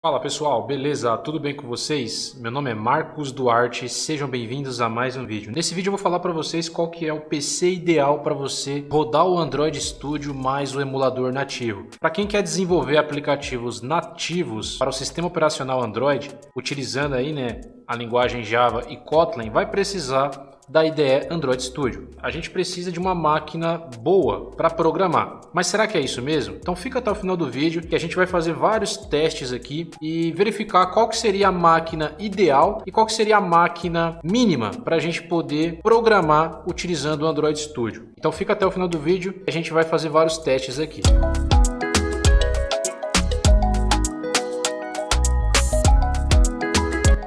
Fala pessoal, beleza? Tudo bem com vocês? Meu nome é Marcos Duarte, sejam bem-vindos a mais um vídeo. Nesse vídeo eu vou falar para vocês qual que é o PC ideal para você rodar o Android Studio mais o emulador nativo. Para quem quer desenvolver aplicativos nativos para o sistema operacional Android, utilizando aí, a linguagem Java e Kotlin, vai precisar da IDE Android Studio. A gente precisa de uma máquina boa para programar. Mas será que é isso mesmo? Então fica até o final do vídeo que a gente vai fazer vários testes aqui e verificar qual que seria a máquina ideal e qual que seria a máquina mínima para a gente poder programar utilizando o Android Studio. Então fica até o final do vídeo e a gente vai fazer vários testes aqui.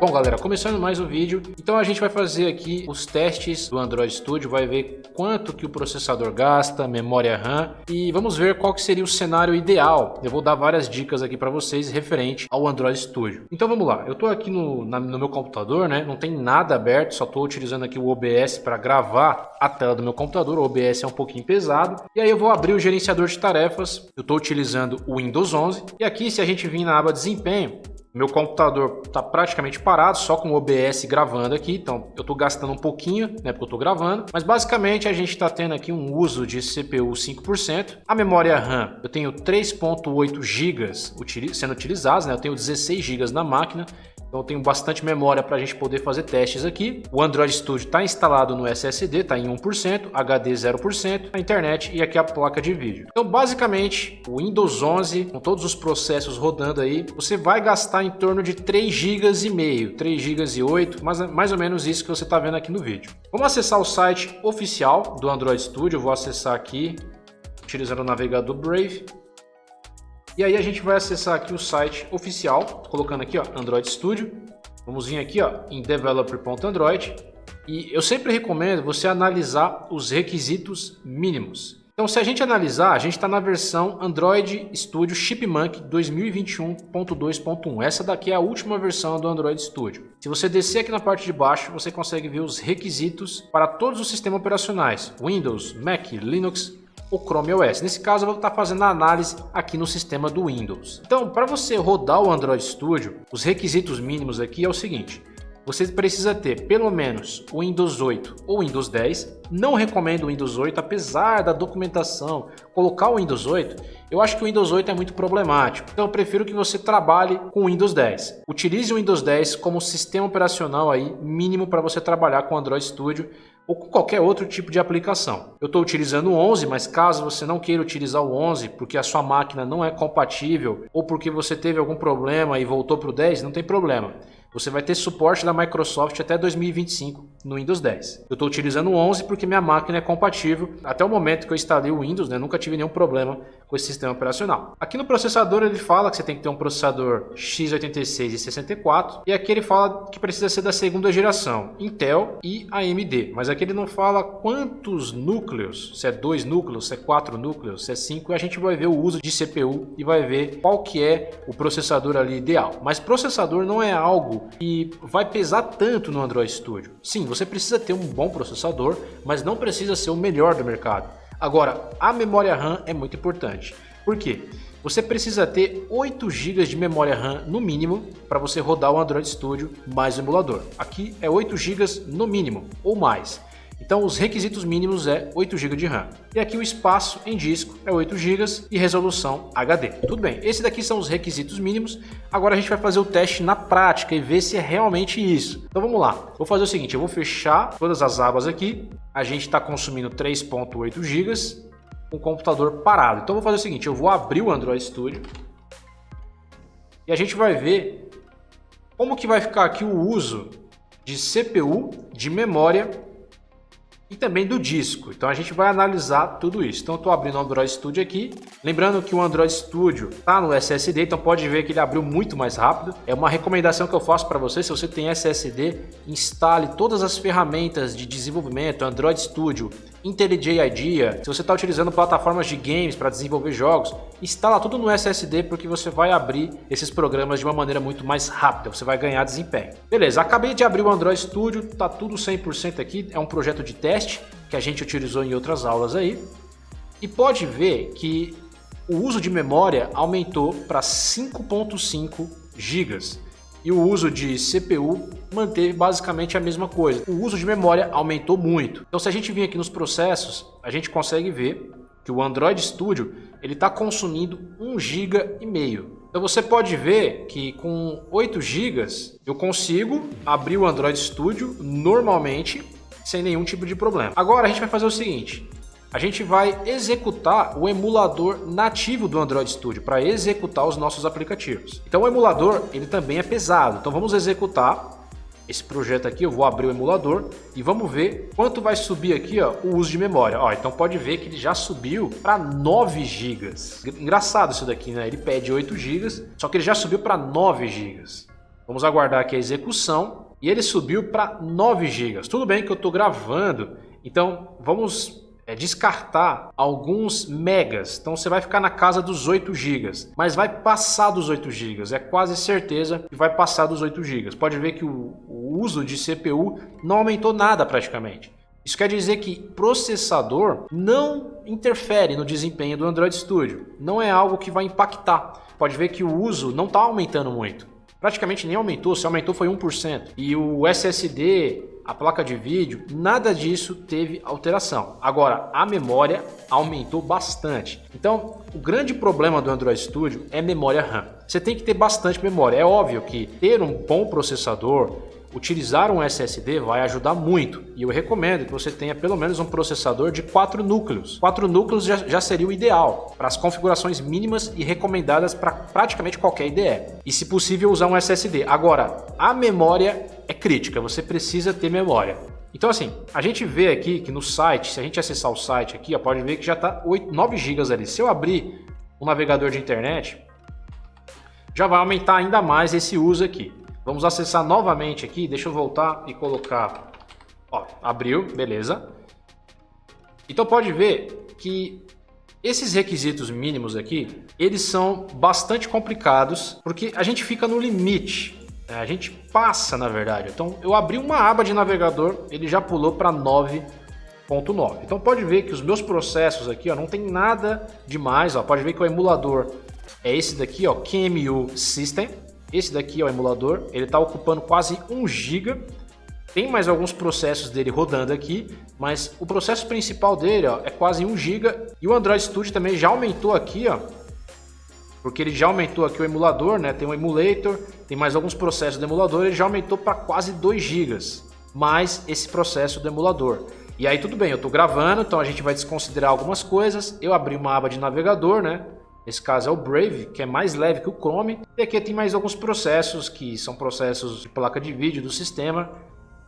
Bom galera, começando mais um vídeo, então a gente vai fazer aqui os testes do Android Studio, vai ver quanto que o processador gasta, memória RAM e vamos ver qual que seria o cenário ideal. Eu vou dar várias dicas aqui para vocês referente ao Android Studio. Então vamos lá, eu estou aqui no meu computador, não tem nada aberto, só estou utilizando aqui o OBS para gravar a tela do meu computador. O OBS é um pouquinho pesado e aí eu vou abrir o gerenciador de tarefas. Eu estou utilizando o Windows 11 e aqui, se a gente vir na aba desempenho, meu computador está praticamente parado, só com o OBS gravando aqui, então eu estou gastando um pouquinho, porque eu estou gravando, mas basicamente a gente está tendo aqui um uso de CPU 5%, a memória RAM eu tenho 3.8 GB sendo utilizados, eu tenho 16 GB na máquina, então eu tenho bastante memória para a gente poder fazer testes aqui. O Android Studio está instalado no SSD, está em 1%, HD 0%, a internet e aqui a placa de vídeo. Então basicamente o Windows 11, com todos os processos rodando aí, você vai gastar em torno de 3,5 GB, 3 GB e 8, mas mais ou menos isso que você está vendo aqui no vídeo. Vamos acessar o site oficial do Android Studio, eu vou acessar aqui, utilizando o navegador Brave. E aí a gente vai acessar aqui o site oficial, colocando aqui Android Studio. Vamos vir aqui em developer.android e eu sempre recomendo você analisar os requisitos mínimos. Então se a gente analisar, a gente está na versão Android Studio Chipmunk 2021.2.1. Essa daqui é a última versão do Android Studio. Se você descer aqui na parte de baixo, você consegue ver os requisitos para todos os sistemas operacionais: Windows, Mac, Linux, o Chrome OS. Nesse caso eu vou estar fazendo a análise aqui no sistema do Windows. Então, para você rodar o Android Studio, os requisitos mínimos aqui é o seguinte: você precisa ter pelo menos o Windows 8 ou Windows 10. Não recomendo o Windows 8, apesar da documentação colocar o Windows 8, eu acho que o Windows 8 é muito problemático. Então eu prefiro que você trabalhe com o Windows 10. Utilize o Windows 10 como sistema operacional aí mínimo para você trabalhar com o Android Studio ou com qualquer outro tipo de aplicação. Eu estou utilizando o 11, mas caso você não queira utilizar o 11 porque a sua máquina não é compatível ou porque você teve algum problema e voltou para o 10, não tem problema. Você vai ter suporte da Microsoft até 2025 no Windows 10. Eu estou utilizando o 11 porque minha máquina é compatível. Até o momento que eu instalei o Windows, nunca tive nenhum problema com esse sistema operacional. Aqui no processador ele fala que você tem que ter um processador x86 e 64. E aqui ele fala que precisa ser da segunda geração, Intel e AMD. Mas aqui ele não fala quantos núcleos, se é 2 núcleos, se é 4 núcleos, se é 5. E a gente vai ver o uso de CPU e vai ver qual que é o processador ali ideal. Mas processador não é algo que vai pesar tanto no Android Studio. Sim, você precisa ter um bom processador, mas não precisa ser o melhor do mercado. Agora, a memória RAM é muito importante. Por quê? Você precisa ter 8 GB de memória RAM no mínimo para você rodar o Android Studio mais o emulador. Aqui é 8 GB no mínimo ou mais. Então os requisitos mínimos é 8 GB de RAM. E aqui o espaço em disco é 8 GB e resolução HD. Tudo bem, esses daqui são os requisitos mínimos. Agora a gente vai fazer o teste na prática e ver se é realmente isso. Então vamos lá. Vou fazer o seguinte, eu vou fechar todas as abas aqui. A gente está consumindo 3.8 GB com o computador parado. Então eu vou fazer o seguinte, eu vou abrir o Android Studio e a gente vai ver como que vai ficar aqui o uso de CPU, de memória e também do disco. Então a gente vai analisar tudo isso. Então eu estou abrindo o Android Studio aqui. Lembrando que o Android Studio está no SSD, então pode ver que ele abriu muito mais rápido. É uma recomendação que eu faço para você: se você tem SSD, instale todas as ferramentas de desenvolvimento, Android Studio, IntelliJ IDEA. Se você está utilizando plataformas de games para desenvolver jogos, instala tudo no SSD porque você vai abrir esses programas de uma maneira muito mais rápida, você vai ganhar desempenho. Beleza, acabei de abrir o Android Studio, tá tudo 100% aqui, é um projeto de teste que a gente utilizou em outras aulas aí. E pode ver que o uso de memória aumentou para 5.5 GB. E o uso de CPU manteve basicamente a mesma coisa. O uso de memória aumentou muito. Então se a gente vir aqui nos processos, a gente consegue ver que o Android Studio está consumindo 1,5 GB. Então você pode ver que com 8 GB eu consigo abrir o Android Studio normalmente, sem nenhum tipo de problema. Agora a gente vai fazer o seguinte. A gente vai executar o emulador nativo do Android Studio para executar os nossos aplicativos. Então o emulador ele também é pesado. Então vamos executar esse projeto aqui. Eu vou abrir o emulador e vamos ver quanto vai subir aqui o uso de memória. Então pode ver que ele já subiu para 9 GB. Engraçado isso daqui, né? Ele pede 8 GB, só que ele já subiu para 9 GB. Vamos aguardar aqui a execução e ele subiu para 9 GB. Tudo bem que eu estou gravando, então vamos descartar alguns megas, então você vai ficar na casa dos 8 GB, mas vai passar dos 8 GB, é quase certeza que vai passar dos 8 GB. Pode ver que o uso de CPU não aumentou nada praticamente. Isso quer dizer que processador não interfere no desempenho do Android Studio, não é algo que vai impactar. Pode ver que o uso não está aumentando muito, praticamente nem aumentou, se aumentou foi 1%. E o SSD, a placa de vídeo, nada disso teve alteração. Agora, a memória aumentou bastante. Então, o grande problema do Android Studio é memória RAM. Você tem que ter bastante memória. É óbvio que ter um bom processador, utilizar um SSD vai ajudar muito. E eu recomendo que você tenha pelo menos um processador de 4 núcleos. 4 núcleos já seria o ideal para as configurações mínimas e recomendadas para praticamente qualquer IDE. E se possível usar um SSD. Agora, a memória é crítica, você precisa ter memória. Então assim, a gente vê aqui que no site, se a gente acessar o site aqui, pode ver que já está 9 GB ali. Se eu abrir um navegador de internet, já vai aumentar ainda mais esse uso aqui. Vamos acessar novamente aqui, deixa eu voltar e colocar, abriu, beleza. Então pode ver que esses requisitos mínimos aqui, eles são bastante complicados, porque a gente fica no limite. A gente passa, na verdade. Então eu abri uma aba de navegador, ele já pulou para 9.9. Então pode ver que os meus processos aqui não tem nada demais. Pode ver que o emulador é esse daqui, QEMU System. Esse daqui é o emulador, ele está ocupando quase 1 GB. Tem mais alguns processos dele rodando aqui, mas o processo principal dele é quase 1 GB. E o Android Studio também já aumentou aqui, porque ele já aumentou aqui o emulador, né? Tem um emulator, tem mais alguns processos do emulador, ele já aumentou para quase 2 GB, mais esse processo do emulador. E aí tudo bem, eu estou gravando, então a gente vai desconsiderar algumas coisas. Eu abri uma aba de navegador, né? Nesse caso é o Brave, que é mais leve que o Chrome. E aqui tem mais alguns processos, que são processos de placa de vídeo do sistema,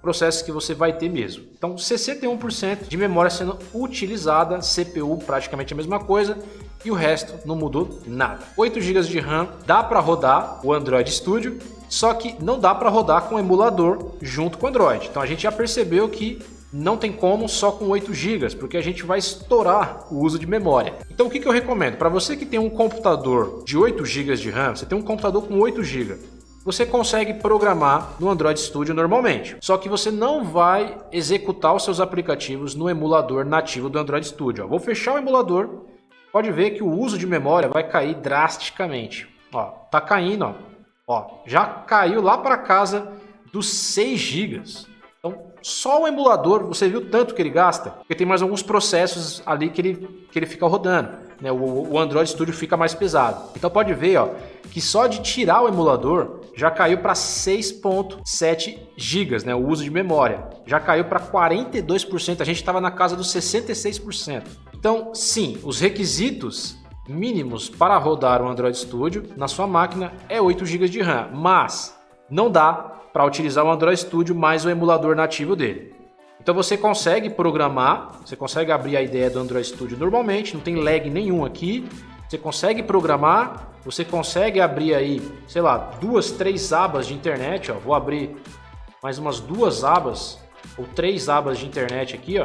processos que você vai ter mesmo. Então 61% de memória sendo utilizada, CPU praticamente a mesma coisa, e o resto não mudou nada. 8 GB de RAM, dá para rodar o Android Studio, só que não dá para rodar com o emulador junto com o Android. Então a gente já percebeu que não tem como só com 8 GB, porque a gente vai estourar o uso de memória. Então o que eu recomendo? Para você que tem um computador de 8 GB de RAM, você tem um computador com 8 GB, você consegue programar no Android Studio normalmente. Só que você não vai executar os seus aplicativos no emulador nativo do Android Studio. Vou fechar o emulador, pode ver que o uso de memória vai cair drasticamente. Tá caindo, já caiu lá para casa dos 6 GB. Então, só o emulador, você viu tanto que ele gasta? Porque tem mais alguns processos ali que ele fica rodando, né? O Android Studio fica mais pesado. Então pode ver que só de tirar o emulador já caiu para 6.7 GB, né? O uso de memória. Já caiu para 42%, a gente estava na casa dos 66%. Então sim, os requisitos mínimos para rodar o Android Studio na sua máquina é 8 GB de RAM, mas não dá para utilizar o Android Studio mais o emulador nativo dele. Então você consegue programar, você consegue abrir a IDE do Android Studio normalmente, não tem lag nenhum aqui. Você consegue programar, você consegue abrir aí, sei lá, 2, 3 abas de internet. Vou abrir mais umas 2 abas ou 3 abas de internet aqui.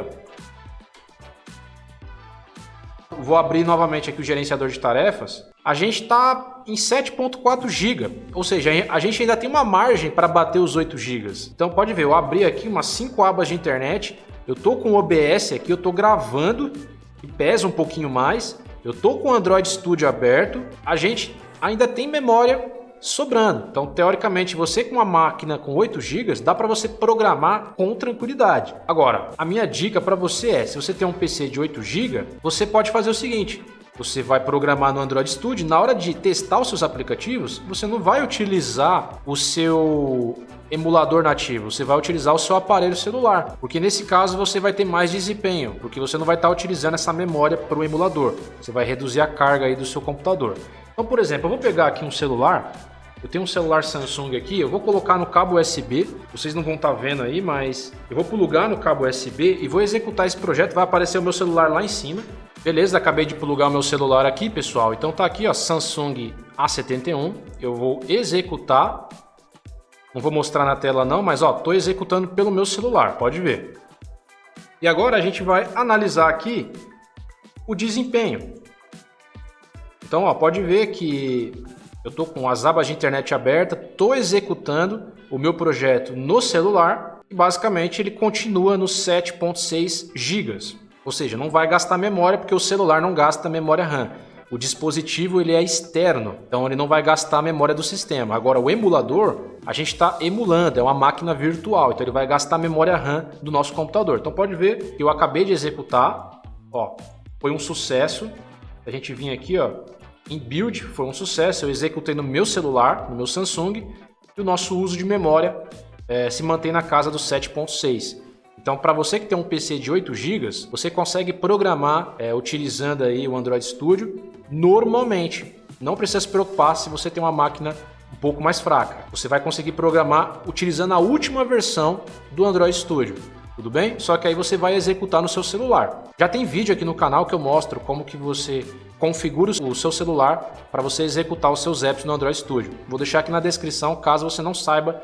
Vou abrir novamente aqui o gerenciador de tarefas. A gente está em 7.4 GB, ou seja, a gente ainda tem uma margem para bater os 8 GB. Então pode ver, eu abri aqui umas 5 abas de internet, eu estou com o OBS aqui, eu estou gravando, que pesa um pouquinho mais, eu estou com o Android Studio aberto, a gente ainda tem memória sobrando. Então, teoricamente, você com uma máquina com 8 GB, dá para você programar com tranquilidade. Agora, a minha dica para você é, se você tem um PC de 8 GB, você pode fazer o seguinte: você vai programar no Android Studio, na hora de testar os seus aplicativos, você não vai utilizar o seu emulador nativo, você vai utilizar o seu aparelho celular, porque nesse caso você vai ter mais desempenho, porque você não vai estar utilizando essa memória para o emulador, você vai reduzir a carga aí do seu computador. Então, por exemplo, eu vou pegar aqui um celular, eu tenho um celular Samsung aqui, eu vou colocar no cabo USB, vocês não vão estar vendo aí, mas eu vou plugar no cabo USB e vou executar esse projeto, vai aparecer o meu celular lá em cima. Beleza, acabei de plugar o meu celular aqui, pessoal, então tá aqui, ó, Samsung A71, eu vou executar, não vou mostrar na tela não, mas ó, tô executando pelo meu celular, pode ver. E agora a gente vai analisar aqui o desempenho. Então, ó, pode ver que eu tô com as abas de internet abertas, tô executando o meu projeto no celular e basicamente ele continua nos 7.6 GB. Ou seja, não vai gastar memória porque o celular não gasta memória RAM. O dispositivo ele é externo, então ele não vai gastar a memória do sistema. Agora o emulador, a gente está emulando, é uma máquina virtual, então ele vai gastar a memória RAM do nosso computador. Então pode ver que eu acabei de executar, ó, foi um sucesso. A gente vinha aqui, ó, em build, foi um sucesso, eu executei no meu celular, no meu Samsung, e o nosso uso de memória se mantém na casa dos 7.6. Então, para você que tem um PC de 8 GB, você consegue programar utilizando aí o Android Studio normalmente. Não precisa se preocupar se você tem uma máquina um pouco mais fraca. Você vai conseguir programar utilizando a última versão do Android Studio. Tudo bem? Só que aí você vai executar no seu celular. Já tem vídeo aqui no canal que eu mostro como que você configura o seu celular para você executar os seus apps no Android Studio. Vou deixar aqui na descrição caso você não saiba.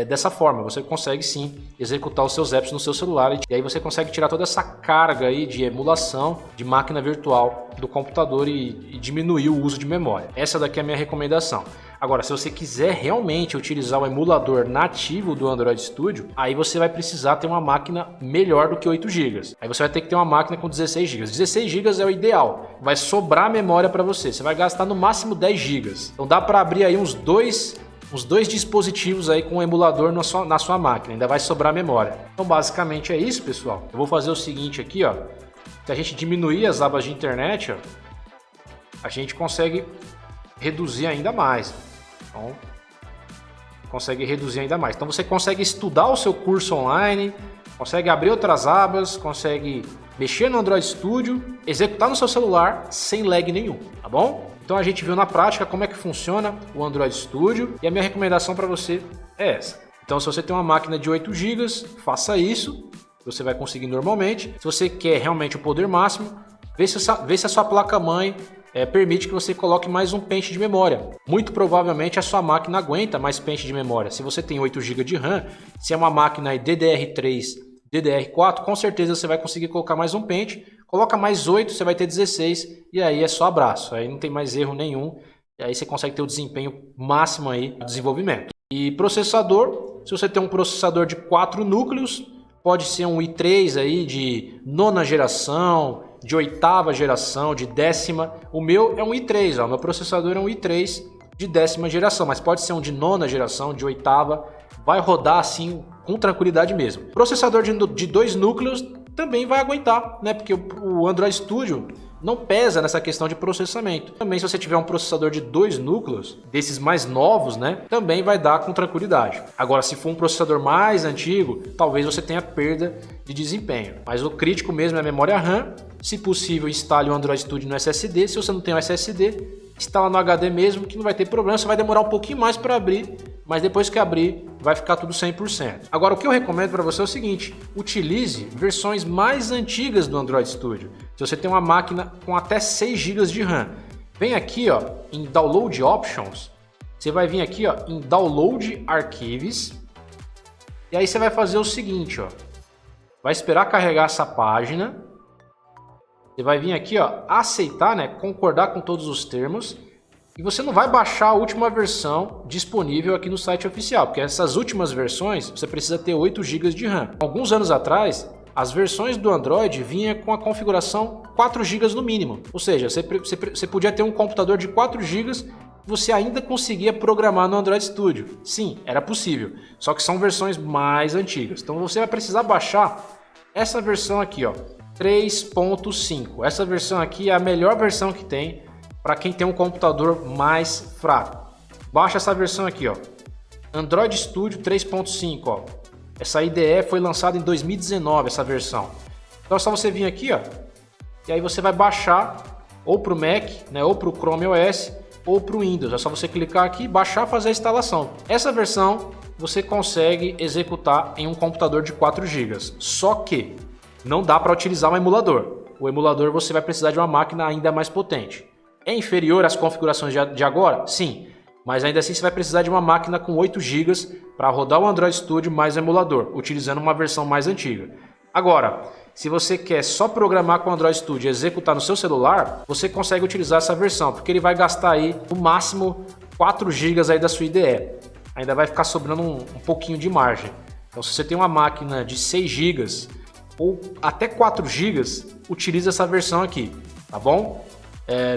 Dessa forma, você consegue sim executar os seus apps no seu celular e aí você consegue tirar toda essa carga aí de emulação de máquina virtual do computador e diminuir o uso de memória. Essa daqui é a minha recomendação. Agora, se você quiser realmente utilizar o emulador nativo do Android Studio, aí você vai precisar ter uma máquina melhor do que 8 GB. Aí você vai ter que ter uma máquina com 16 GB. 16 GB é o ideal, vai sobrar memória para você. Você vai gastar no máximo 10 GB. Então dá para abrir aí uns dois dispositivos aí com o emulador na sua máquina, ainda vai sobrar memória. Então basicamente é isso, pessoal. Eu vou fazer o seguinte aqui, ó. Se a gente diminuir as abas de internet, ó, a gente consegue reduzir ainda mais. Então, consegue reduzir ainda mais. Então você consegue estudar o seu curso online, consegue abrir outras abas, consegue mexer no Android Studio, executar no seu celular sem lag nenhum, tá bom? Então a gente viu na prática como é que funciona o Android Studio e a minha recomendação para você é essa. Então se você tem uma máquina de 8 GB, faça isso, você vai conseguir normalmente. Se você quer realmente o poder máximo, vê se a sua placa-mãe permite que você coloque mais um pente de memória. Muito provavelmente a sua máquina aguenta mais pente de memória. Se você tem 8 GB de RAM, se é uma máquina DDR3, DDR4, com certeza você vai conseguir colocar mais um pente. Coloca mais 8, você vai ter 16 e aí é só abraço. Aí não tem mais erro nenhum. E aí você consegue ter o desempenho máximo aí do desenvolvimento. E processador, se você tem um processador de 4 núcleos, pode ser um i3 aí de 9ª geração, de 8ª geração, de 10ª. O meu é um i3, ó. Meu processador é um i3 de 10ª geração, mas pode ser um de 9ª geração, de 8ª. Vai rodar assim com tranquilidade mesmo. Processador de 2 núcleos também vai aguentar, né? Porque o Android Studio não pesa nessa questão de processamento. Também se você tiver um processador de 2 núcleos, desses mais novos, né? Também vai dar com tranquilidade. Agora, se for um processador mais antigo, talvez você tenha perda de desempenho. Mas o crítico mesmo é a memória RAM. Se possível, instale o Android Studio no SSD. Se você não tem um SSD, instala no HD mesmo, que não vai ter problema. Você vai demorar um pouquinho mais para abrir, mas depois que abrir, vai ficar tudo 100%. Agora, o que eu recomendo para você é o seguinte: utilize versões mais antigas do Android Studio. Se você tem uma máquina com até 6 GB de RAM, vem aqui, ó, em Download Options, você vai vir aqui, ó, em Download Archives, e aí você vai fazer o seguinte, ó, vai esperar carregar essa página, você vai vir aqui, ó, aceitar, né, concordar com todos os termos. E você não vai baixar a última versão disponível aqui no site oficial, porque essas últimas versões você precisa ter 8 GB de RAM. Alguns anos atrás, as versões do Android vinham com a configuração 4 GB no mínimo. Ou seja, você podia ter um computador de 4 GB você ainda conseguia programar no Android Studio. Sim, era possível, só que são versões mais antigas. Então você vai precisar baixar essa versão aqui, ó, 3.5. Essa versão aqui é a melhor versão que tem para quem tem um computador mais fraco. Baixa essa versão aqui, ó, Android Studio 3.5, ó. Essa IDE foi lançada em 2019, essa versão. Então é só você vir aqui, ó, e aí você vai baixar ou para o Mac, né, ou para o Chrome OS, ou para o Windows. É só você clicar aqui, baixar, fazer a instalação. Essa versão você consegue executar em um computador de 4 GB. Só que não dá para utilizar um emulador. O emulador você vai precisar de uma máquina ainda mais potente. É inferior às configurações de agora? Sim. Mas ainda assim você vai precisar de uma máquina com 8 GB para rodar o Android Studio mais emulador, utilizando uma versão mais antiga. Agora, se você quer só programar com o Android Studio e executar no seu celular, você consegue utilizar essa versão, porque ele vai gastar aí no máximo 4 GB aí da sua IDE. Ainda vai ficar sobrando um pouquinho de margem. Então se você tem uma máquina de 6 GB ou até 4 GB, utilize essa versão aqui, tá bom?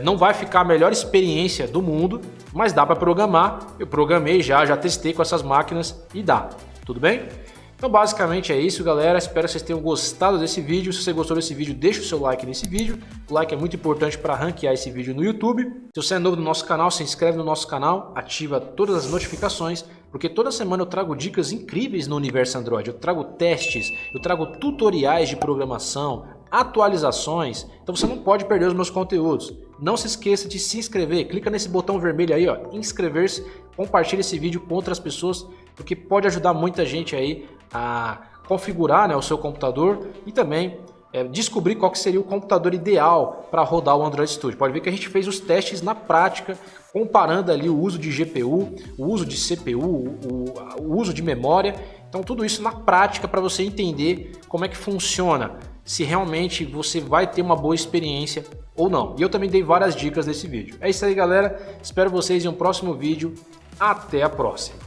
Não vai ficar a melhor experiência do mundo, mas dá para programar. Eu programei já testei com essas máquinas e dá, tudo bem? Então basicamente é isso, galera. Espero que vocês tenham gostado desse vídeo. Se você gostou desse vídeo, deixa o seu like nesse vídeo. O like é muito importante para ranquear esse vídeo no YouTube. Se você é novo no nosso canal, se inscreve no nosso canal, ativa todas as notificações, porque toda semana eu trago dicas incríveis no universo Android. Eu trago testes, eu trago tutoriais de programação, atualizações. Então você não pode perder os meus conteúdos. Não se esqueça de se inscrever. Clica nesse botão vermelho aí, ó, inscrever-se. Compartilhe esse vídeo com outras pessoas, porque pode ajudar muita gente aí a configurar, né, o seu computador e também descobrir qual que seria o computador ideal para rodar o Android Studio. Pode ver que a gente fez os testes na prática, comparando ali o uso de GPU, o uso de CPU, o uso de memória. Então tudo isso na prática para você entender como é que funciona, se realmente você vai ter uma boa experiência ou não. E eu também dei várias dicas nesse vídeo. É isso aí, galera. Espero vocês em um próximo vídeo. Até a próxima.